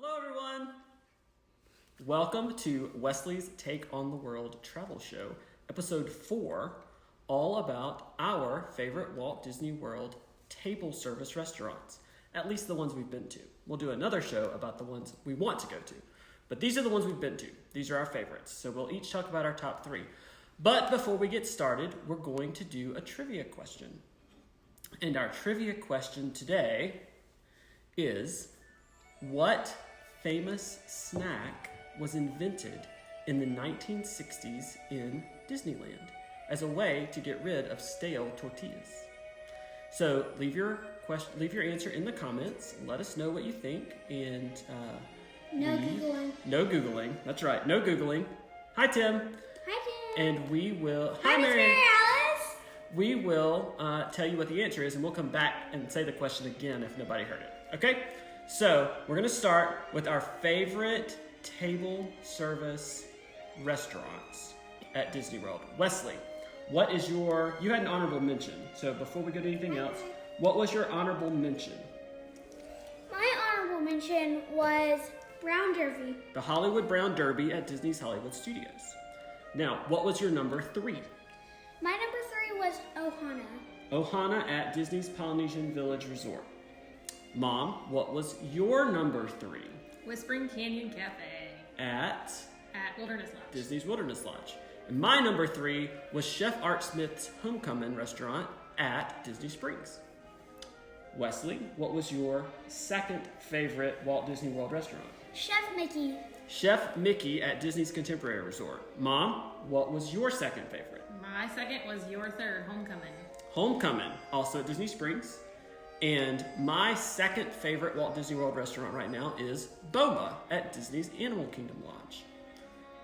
Hello everyone! Welcome to Wesley's Take on the World Travel Show, episode 4, all about our favorite Walt Disney World table service restaurants, at least the ones we've been to. We'll do another show about the ones we want to go to, but these are the ones we've been to. These are our favorites, so we'll each talk about our top 3. But before we get started, we're going to do a trivia question. And our trivia question today is, what famous snack was invented in the 1960s in Disneyland as a way to get rid of stale tortillas? So leave your answer in the comments. Let us know what you think. And Googling. No Googling. That's right. No Googling. Hi, Tim. Hi, Tim. And we will. Hi, Miss Mary Alice. We will tell you what the answer is, and we'll come back and say the question again if nobody heard it. Okay? So we're going to start with our favorite table service restaurants at Disney World. Wesley, what is you had an honorable mention. So before we go to anything else, what was your honorable mention? My honorable mention was Brown Derby. The Hollywood Brown Derby at Disney's Hollywood Studios. Now, what was your number 3? My number 3 was Ohana. Ohana at Disney's Polynesian Village Resort. Mom, what was your number 3? Whispering Canyon Cafe. At Wilderness Lodge. Disney's Wilderness Lodge. And my number 3 was Chef Art Smith's Homecoming restaurant at Disney Springs. Wesley, what was your second favorite Walt Disney World restaurant? Chef Mickey. Chef Mickey at Disney's Contemporary Resort. Mom, what was your second favorite? My second was your third, Homecoming. Homecoming, also at Disney Springs. And my second favorite Walt Disney World restaurant right now is Boma at Disney's Animal Kingdom Lodge.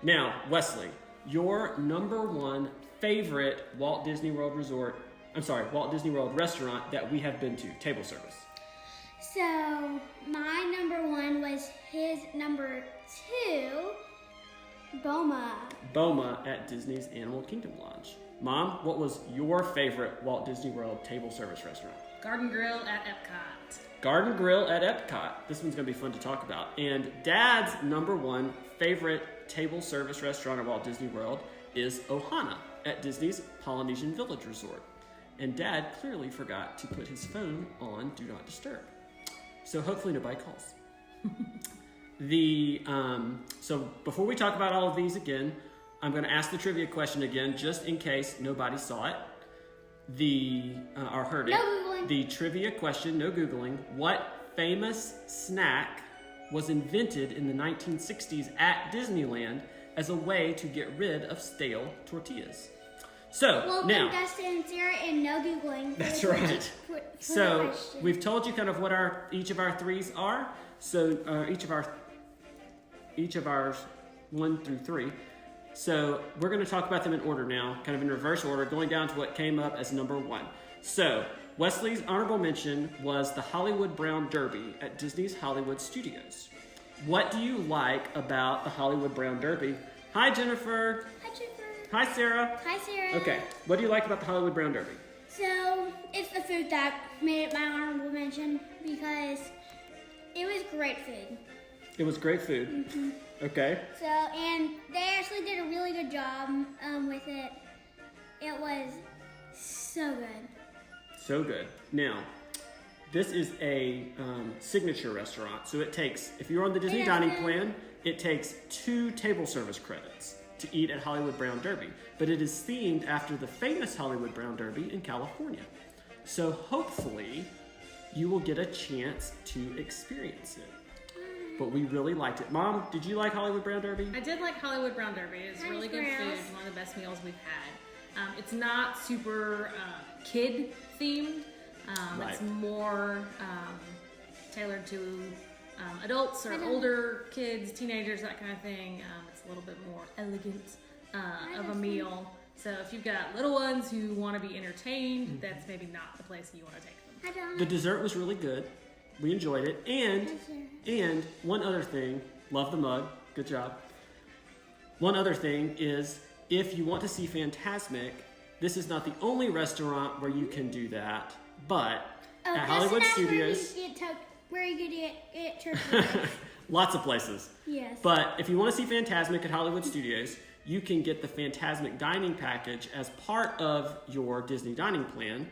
Now, Wesley, your number 1 favorite Walt Disney World restaurant that we have been to, table service. So, my number 1 was his number 2, Boma. Boma at Disney's Animal Kingdom Lodge. Mom, what was your favorite Walt Disney World table service restaurant? Garden Grill at Epcot. Garden Grill at Epcot. This one's going to be fun to talk about. And Dad's number 1 favorite table service restaurant at Walt Disney World is Ohana at Disney's Polynesian Village Resort. And Dad clearly forgot to put his phone on Do Not Disturb. So hopefully nobody calls. So before we talk about all of these again, I'm going to ask the trivia question again, just in case nobody saw it or heard it. No Googling. The trivia question, no Googling. What famous snack was invented in the 1960s at Disneyland as a way to get rid of stale tortillas? So Well, now, Dustin and Sarah, and no Googling. that's right. So we've told you kind of what each of our 3s are. So each of ours 1 through 3. So we're going to talk about them in order now, kind of in reverse order, going down to what came up as number 1. So Wesley's honorable mention was the Hollywood Brown Derby at Disney's Hollywood Studios. What do you like about the Hollywood Brown Derby? Hi, Jennifer. Hi, Jennifer. Hi, Sarah. Hi, Sarah. Okay, what do you like about the Hollywood Brown Derby? So, it's the food that made it my honorable mention because it was great food. It was great food. Mm-hmm. Okay. So, and they actually did a really good job with it. It was so good. So good. Now, this is a signature restaurant. So it takes, if you're on the Disney dining plan, it takes 2 table service credits to eat at Hollywood Brown Derby. But it is themed after the famous Hollywood Brown Derby in California. So hopefully you will get a chance to experience it. But we really liked it. Mom, did you like Hollywood Brown Derby? I did like Hollywood Brown Derby. It's Hi, really good Miss food. One of the best meals we've had. It's not super kid themed. Right. It's more tailored to adults or I know. older kids, teenagers, that kind of thing. It's a little bit more elegant of a meal. So if you've got little ones who want to be entertained, that's maybe not the place you want to take them. I don't The dessert was really good. We enjoyed it. And one other thing, love the mug. Good job. One other thing is, if you want to see Fantasmic, this is not the only restaurant where you can do that, but at Hollywood Studios, where you could get turkey. Lots of places. Yes. But if you want to see Fantasmic at Hollywood Studios, you can get the Fantasmic dining package as part of your Disney dining plan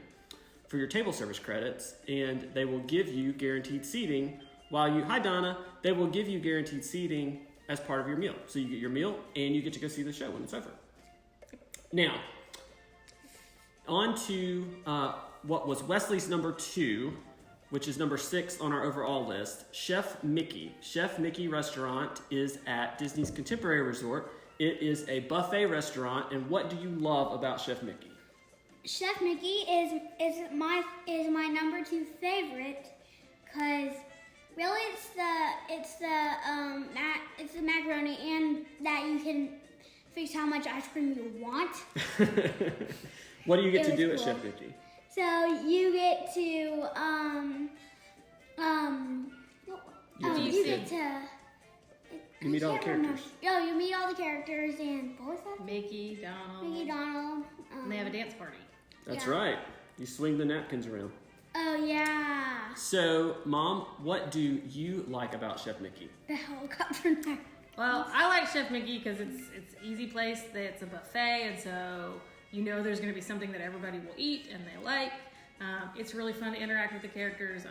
for your table service credits, and they will give you guaranteed seating while you, hi Donna, they will give you guaranteed seating as part of your meal. So you get your meal and you get to go see the show when it's over. Now, on to what was Wesley's number 2, which is number 6 on our overall list, Chef Mickey. Chef Mickey restaurant is at Disney's Contemporary Resort. It is a buffet restaurant, and what do you love about Chef Mickey? Chef Mickey is my number 2 favorite, because really it's the macaroni, and that you can fix how much ice cream you want. What do you get to do at cool. Chef Mickey? So you get to You meet all the characters. Oh, you meet all the characters, and what was that? Mickey, Donald. Mickey, Donald. And they have a dance party. That's Yeah. right. You swing the napkins around. Oh yeah, So, Mom, what do you like about Chef Mickey? the helicopter knife. Well, I like Chef Mickey because it's an easy place. It's a buffet, and so you know there's going to be something that everybody will eat and they like. It's really fun to interact with the characters.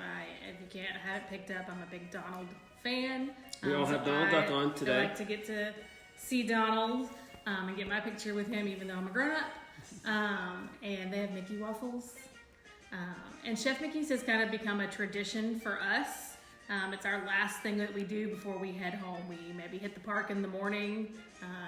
If you can't have it picked up, I'm a big Donald fan. We all have Donald Duck on today. I like to get to see Donald and get my picture with him, even though I'm a grown-up. And they have Mickey waffles. And Chef Mickey's has kind of become a tradition for us. It's our last thing that we do before we head home. We maybe hit the park in the morning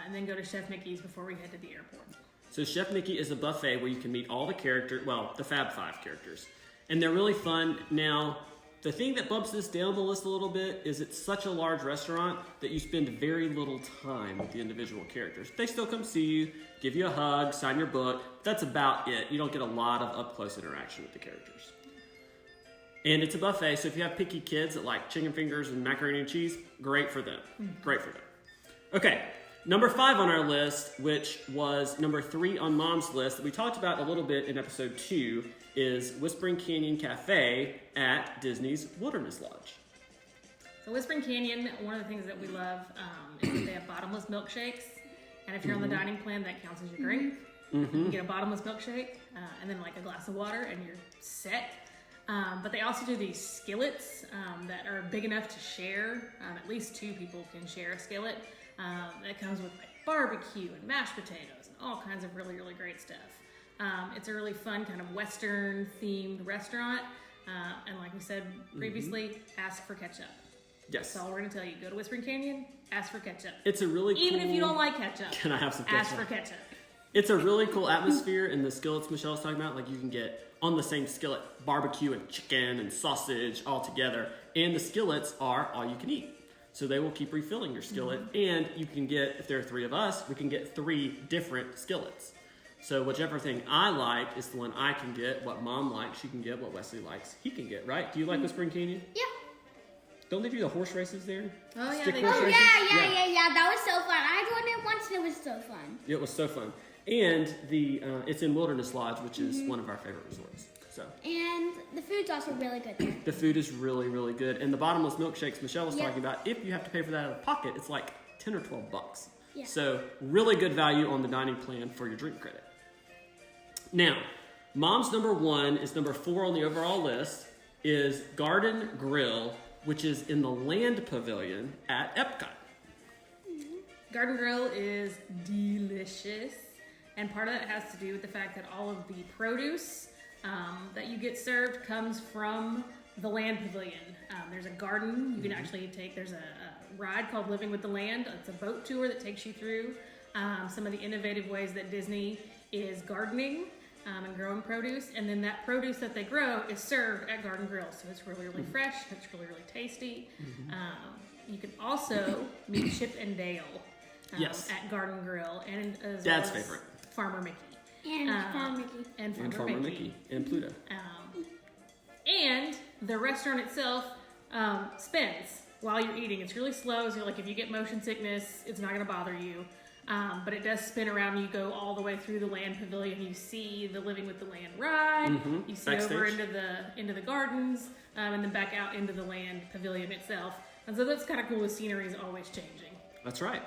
and then go to Chef Mickey's before we head to the airport. So Chef Mickey is a buffet where you can meet all the characters, well, the Fab Five characters. And they're really fun. Now, the thing that bumps this down the list a little bit is it's such a large restaurant that you spend very little time with the individual characters. They still come see you, give you a hug, sign your book. That's about it. You don't get a lot of up-close interaction with the characters. And it's a buffet, so if you have picky kids that like chicken fingers and macaroni and cheese, great for them. Great for them. Okay, number 5 on our list, which was number 3 on Mom's list, that we talked about a little bit in episode 2, is Whispering Canyon Cafe at Disney's Wilderness Lodge. So Whispering Canyon, one of the things that we love is that they have bottomless milkshakes. And if you're on the dining plan, that counts as your drink. You get a bottomless milkshake and then like a glass of water and you're set. But they also do these skillets that are big enough to share. At least 2 people can share a skillet. That comes with like barbecue and mashed potatoes and all kinds of really, really great stuff. It's a really fun kind of Western themed restaurant. And like we said previously, ask for ketchup. Yes. That's all we're going to tell you. Go to Whispering Canyon, ask for ketchup. It's a really cool... Even if you don't like ketchup. Can I have some ketchup? Ask for ketchup. It's a really cool atmosphere in the skillets Michelle was talking about. Like you can get on the same skillet barbecue and chicken and sausage all together. And the skillets are all you can eat. So they will keep refilling your skillet. And you can get, if there are 3 of us, we can get 3 different skillets. So whichever thing I like is the one I can get. What Mom likes, she can get. What Wesley likes, he can get, right? Do you like Whispering Canyon? Yeah. Don't they do the horse races there? Oh, yeah, Stick they horse do. Oh races? yeah. That was so fun. I joined it once and it was so fun. It was so fun. And it's in Wilderness Lodge, which is one of our favorite resorts. So And the food's also really good there. the food is really, really good. And the bottomless milkshakes Michelle was talking about, if you have to pay for that out of pocket, it's like 10 or 12 bucks. Yeah. So really good value on the dining plan for your drink credit. Now, Mom's number 1 is number 4 on the overall list, is Garden Grill, which is in the Land Pavilion at Epcot. Garden Grill is delicious. And part of that has to do with the fact that all of the produce that you get served comes from the Land Pavilion. There's a garden you can actually take. There's a ride called Living with the Land. It's a boat tour that takes you through some of the innovative ways that Disney is gardening and growing produce. And then that produce that they grow is served at Garden Grill. So it's really, really fresh. It's really, really tasty. You can also meet Chip and Dale Yes. at Garden Grill. And as Dad's well as favorite. Farmer Mickey. And Farm Mickey. And And Farmer Farmer Mickey. Mickey and Pluto. And the restaurant itself spins while you're eating. It's really slow, so like if you get motion sickness, it's not going to bother you. But it does spin around. You go all the way through the land pavilion. You see the Living with the Land ride. You see Backstage. over into the gardens, and then back out into the land pavilion itself. And so that's kind of cool. The scenery is always changing. That's right.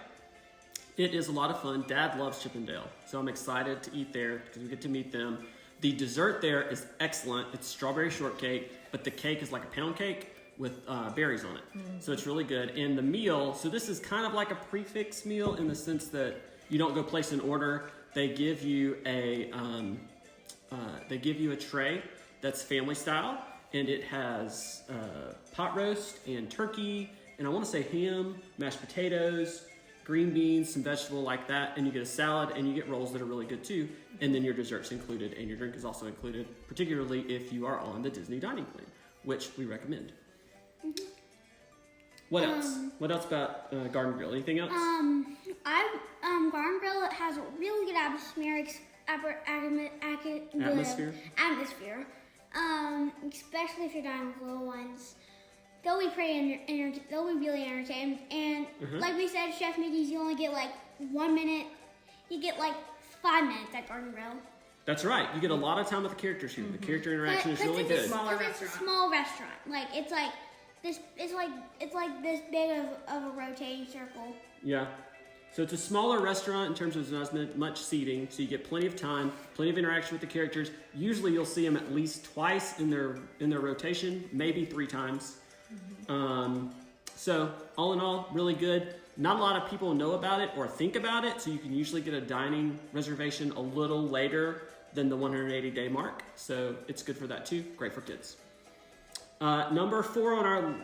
It is a lot of fun. Dad loves Chippendale, so I'm excited to eat there because we get to meet them. The dessert there is excellent. It's strawberry shortcake, but the cake is like a pound cake with berries on it. So it's really good. And the meal, so this is kind of like a prefix meal in the sense that you don't go place an order. They give you a tray that's family style, and it has pot roast and turkey, and I want to say ham, mashed potatoes, green beans, some vegetable like that, and you get a salad, and you get rolls that are really good too, and then your dessert's included, and your drink is also included, particularly if you are on the Disney dining plan, which we recommend. What else? What else about Garden Grill? Anything else? Garden Grill has a really good atmosphere. Especially if you're dining with little ones. They'll be they'll be really entertained. And like we said, Chef Mickey's, you only get like 1 minute. You get like 5 minutes at Garden Grill. That's right. You get a lot of time with the characters here. The character interaction is really good. It's a small restaurant. Like it's like this. It's like this big of a rotating circle. Yeah. So it's a smaller restaurant in terms of there's not as much seating, so you get plenty of time, plenty of interaction with the characters. Usually you'll see them at least twice in their rotation, maybe 3 times. So all in all, really good. Not a lot of people know about it or think about it, so you can usually get a dining reservation a little later than the 180-day mark. So it's good for that too. Great for kids. Number 4 on our,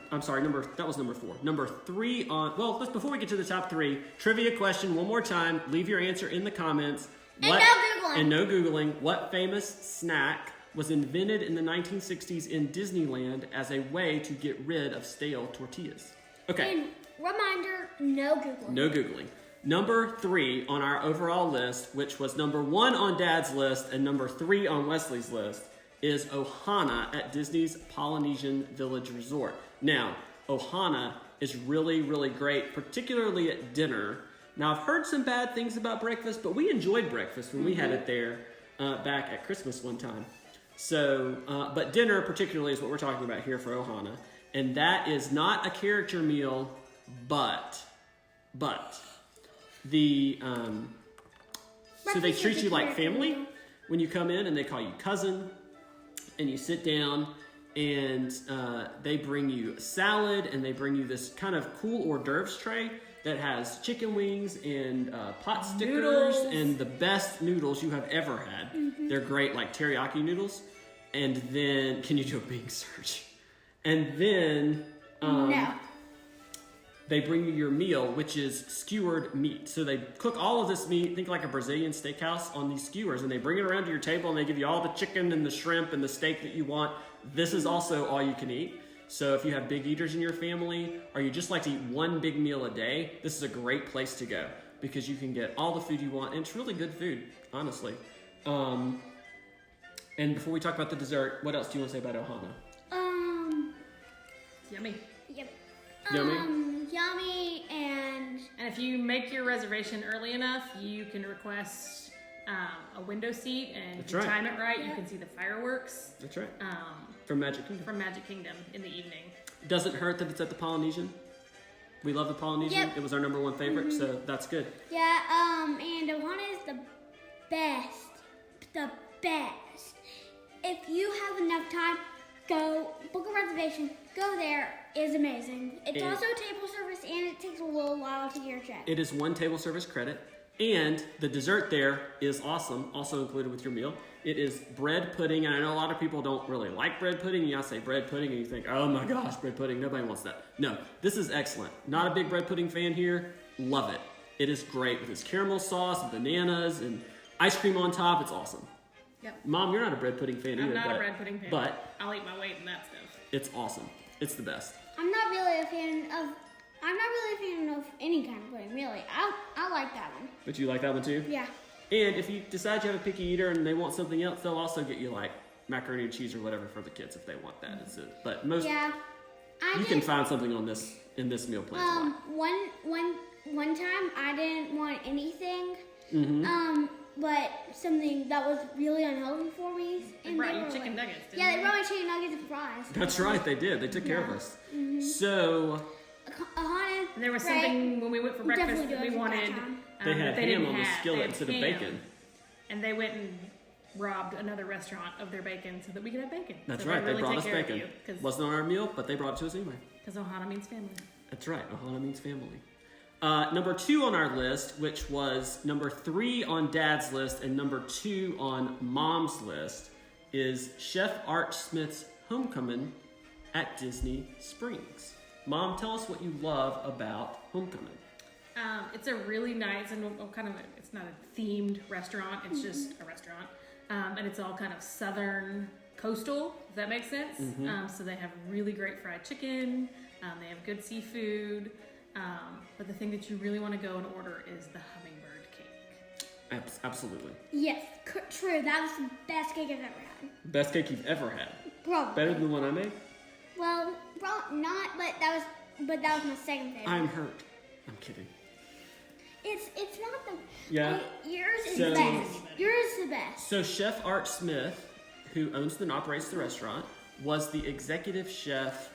that was number 4. Number 3 on, before we get to the top 3, trivia question one more time. Leave your answer in the comments. No Googling. And no Googling. What famous snack was invented in the 1960s in Disneyland as a way to get rid of stale tortillas? Okay. And reminder, no Googling. No Googling. Number 3 on our overall list, which was number 1 on Dad's list and number 3 on Wesley's list, is Ohana at Disney's Polynesian Village Resort. Now, Ohana is really, really great, particularly at dinner. Now, I've heard some bad things about breakfast, but we enjoyed breakfast when we had it there back at Christmas one time. So, but dinner particularly is what we're talking about here for Ohana. And that is not a character meal, but the, so they treat you like family when you come in, and they call you cousin. And you sit down, and they bring you salad, and they bring you this kind of cool hors d'oeuvres tray that has chicken wings and pot stickers and the best noodles you have ever had. They're great, like teriyaki noodles. And then, can you do a Bing search? And then No. they bring you your meal, which is skewered meat. So they cook all of this meat, think like a Brazilian steakhouse, on these skewers, and they bring it around to your table, and they give you all the chicken and the shrimp and the steak that you want. This is also all you can eat. So if you have big eaters in your family, or you just like to eat one big meal a day, this is a great place to go because you can get all the food you want, and it's really good food, honestly. And before we talk about the dessert, what else do you want to say about Ohana? Yummy. Yep. Yummy? Yummy, and if you make your reservation early enough, you can request a window seat, and if you time it right, you can see the fireworks. That's right. From Magic Kingdom. From Magic Kingdom in the evening. Doesn't hurt that it's at the Polynesian. We love the Polynesian. Yep. It was our number 1 favorite, so that's good. yeah, and Ohana is the best. The best. If you have enough time, go book a reservation. Go there. It's amazing. It's also table service, and it takes a little while to get your check. It is 1 table service credit, and the dessert there is awesome, also included with your meal. It is bread pudding, and I know a lot of people don't really like bread pudding. You say bread pudding, and you think, oh my gosh, bread pudding, nobody wants that. No, this is excellent. Not a big bread pudding fan here. Love it. It is great with its caramel sauce, and bananas, and ice cream on top. It's awesome. Yep. Mom, you're not a bread pudding fan either. I'm not a bread pudding fan. But I'll eat my weight in that stuff. it's awesome. It's the best. I'm not really a fan of any kind of pudding, really. I like that one. But you like that one too? Yeah. And if you decide you have a picky eater and they want something else, they'll also get you like macaroni and cheese or whatever for the kids if they want that. It's it. But most Yeah. you can find something on this in this meal plan. a lot. one time I didn't want anything, Mm-hmm. but something that was really unhealthy for me. They brought you chicken nuggets, didn't Yeah, they brought me chicken nuggets and fries. That's right, they did. They took care of us. Mm-hmm. So Ahana, And there was something when we went for breakfast Definitely that we do it wanted. that time. they had that ham didn't on the have. skillet They had instead of ham. bacon. And they went and robbed another restaurant of their bacon so that we could have bacon. That's so right, they really brought take us care of bacon. you, Because Wasn't on our meal, but they brought it to us anyway. Ohana means family. That's right, Ohana means family. Number 2 on our list, which was number 3 on Dad's list and number 2 on Mom's list, is Chef Art Smith's Homecoming at Disney Springs. Mom, tell us what you love about Homecoming. It's a really nice and it's not a themed restaurant. It's just a restaurant. And it's all kind of southern coastal, if that makes sense. So they have really great fried chicken. They have good seafood. But the thing that you really want to go and order is the hummingbird cake. Absolutely. Yes, true. That was the best cake I've ever had. Best cake you've ever had. Probably. Better than the one I made? Well, probably not, but that was my second favorite. I'm hurt. I'm kidding. It's not the. Yeah. Like, yours is So- the best. Yours is the best. So Chef Art Smith, who owns and operates the restaurant, was the executive chef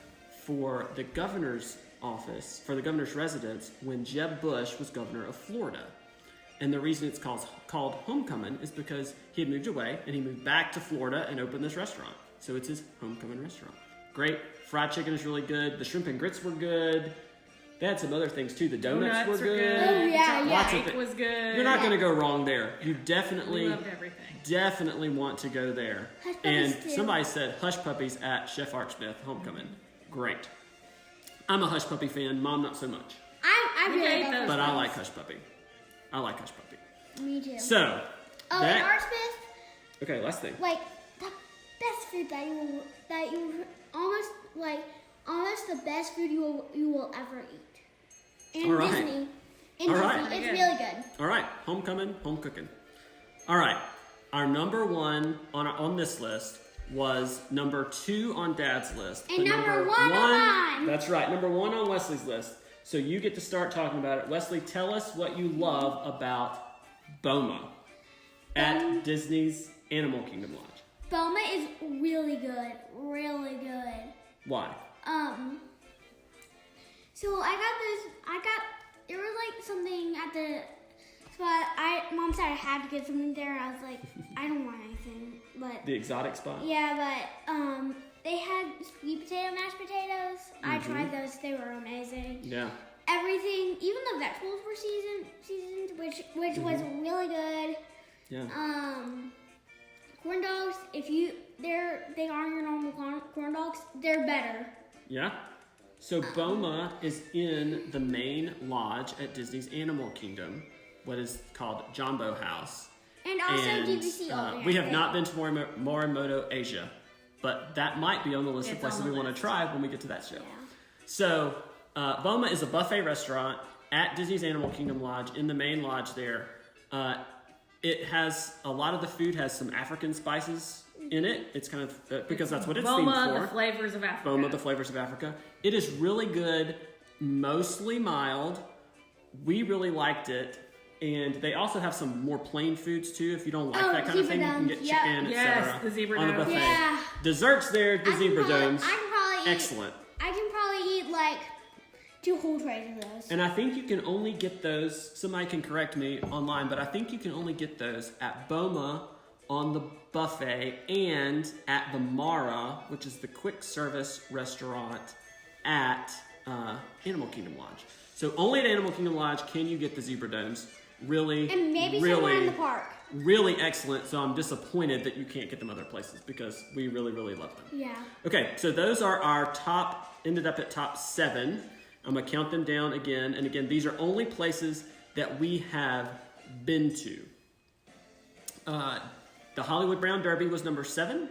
for the governor's office, for the governor's residence, when Jeb Bush was governor of Florida. And the reason it's called Homecoming is because he had moved away and he moved back to Florida and opened this restaurant. So it's his Homecoming restaurant. Great. Fried chicken is really good. The shrimp and grits were good. They had some other things too. The donuts were good. Oh, yeah, Chocolate yeah. cake Lots of was good. You're not going to go wrong there. You We definitely loved everything. definitely want to go there. Hush And Puppies too. somebody said Hush Puppies at Chef Art Smith Homecoming. Great. I'm a Hush Puppy fan. Mom, not so much. I We really hate love those. those. But I like Hush Puppy. I like Hush Puppy. Me too. So, Oh, and Art Smith, okay, last thing. like the best food that you almost the best food you will ever eat. In All right. Disney. In All Disney. right. It's Good. really good. All right, Homecoming, home cooking. All right, our number 1 on this list was number 2 on Dad's list. And but number 1 on mine. That's right, number 1 on Wesley's list. So you get to start talking about it. Wesley, tell us what you love about Boma at Disney's Animal Kingdom Lodge. Boma is really good. Really good. Why? So there was like something at the spot. Mom said I had to get something there. I was like, I don't want anything. But The exotic spot? yeah, but they had sweet potato mashed potatoes. I tried those. They were amazing. Yeah. Everything, even the vegetables were seasoned, which was really good. Yeah. Corn dogs, they aren't your normal corn dogs, they're better. Yeah. So Boma is in the main lodge at Disney's Animal Kingdom, what is called Jumbo House. And also DVC over there. we have not been to Morimoto, Asia, but that might be on the list of It's on places the we want list. to try when we get to that show. Yeah. So Boma is a buffet restaurant at Disney's Animal Kingdom Lodge in the main lodge there. It has a lot of the food has some African spices in it. It's kind of because that's what it's Boma, themed for. the flavors of Africa. Boma, the flavors of Africa. It is really good, mostly mild. We really liked it. And they also have some more plain foods too. If you don't like Oh, that kind of thing, you can zebra get domes, chicken, Yes, etc. the zebra on the domes. buffet. Yeah. Desserts there, the zebra domes. I can probably eat, Excellent. I can probably eat like 2 whole trays of those. And I think you can only get those, somebody can correct me online, but I think you can only get those at Boma on the buffet and at the Mara, which is the quick service restaurant at Animal Kingdom Lodge. So only at Animal Kingdom Lodge can you get the zebra domes. Really, And maybe really, somewhere in the park. really excellent. So I'm disappointed that you can't get them other places because we really, really love them. Yeah. Okay, so those are our ended up at top 7. I'm gonna count them down again. And again, these are only places that we have been to. The Hollywood Brown Derby was number 7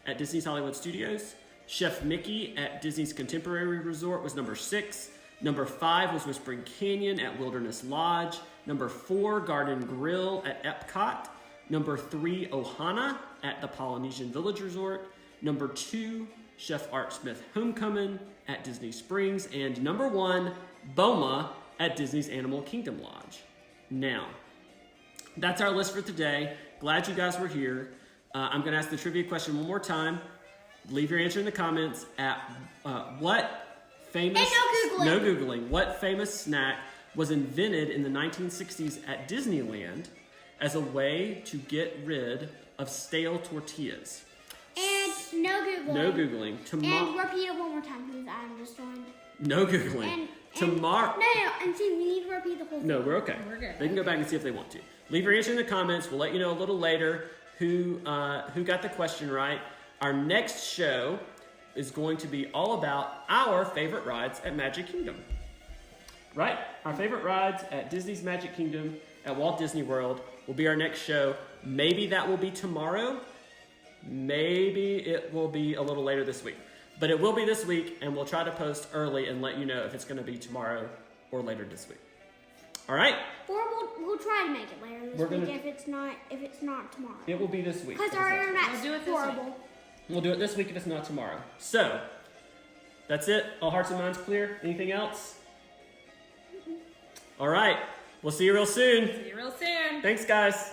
at Disney's Hollywood Studios. Chef Mickey at Disney's Contemporary Resort was number 6. Number 5 was Whispering Canyon at Wilderness Lodge. Number 4, Garden Grill at Epcot. Number 3, Ohana at the Polynesian Village Resort. Number 2, Chef Art Smith Homecoming at Disney Springs. And number 1, Boma at Disney's Animal Kingdom Lodge. Now, that's our list for today. Glad you guys were here. I'm going to ask the trivia question one more time. Leave your answer in the comments at what famous... And no Googling. No Googling. What famous snack was invented in the 1960s at Disneyland as a way to get rid of stale tortillas? And no Googling. No Googling. And repeat it one more time because I'm just joined. No Googling. And Tomorrow. No, and see, we need to repeat the whole thing. No, we're okay. We're good. They can go back and see if they want to. Leave your answer in the comments. We'll let you know a little later who got the question right. Our next show is going to be all about our favorite rides at Magic Kingdom. Right? Our favorite rides at Disney's Magic Kingdom at Walt Disney World will be our next show. Maybe that will be tomorrow. Maybe it will be a little later this week. But it will be this week, and we'll try to post early and let you know if it's going to be tomorrow or later this week. All right? Or we'll try to make it later this We're week gonna- if it's not tomorrow. It will be this week. Because our internet's We'll do it this horrible. We'll do it this week if it's not tomorrow. So, that's it. All hearts and minds clear. Anything else? All right. We'll see you real soon. See you real soon. Thanks, guys.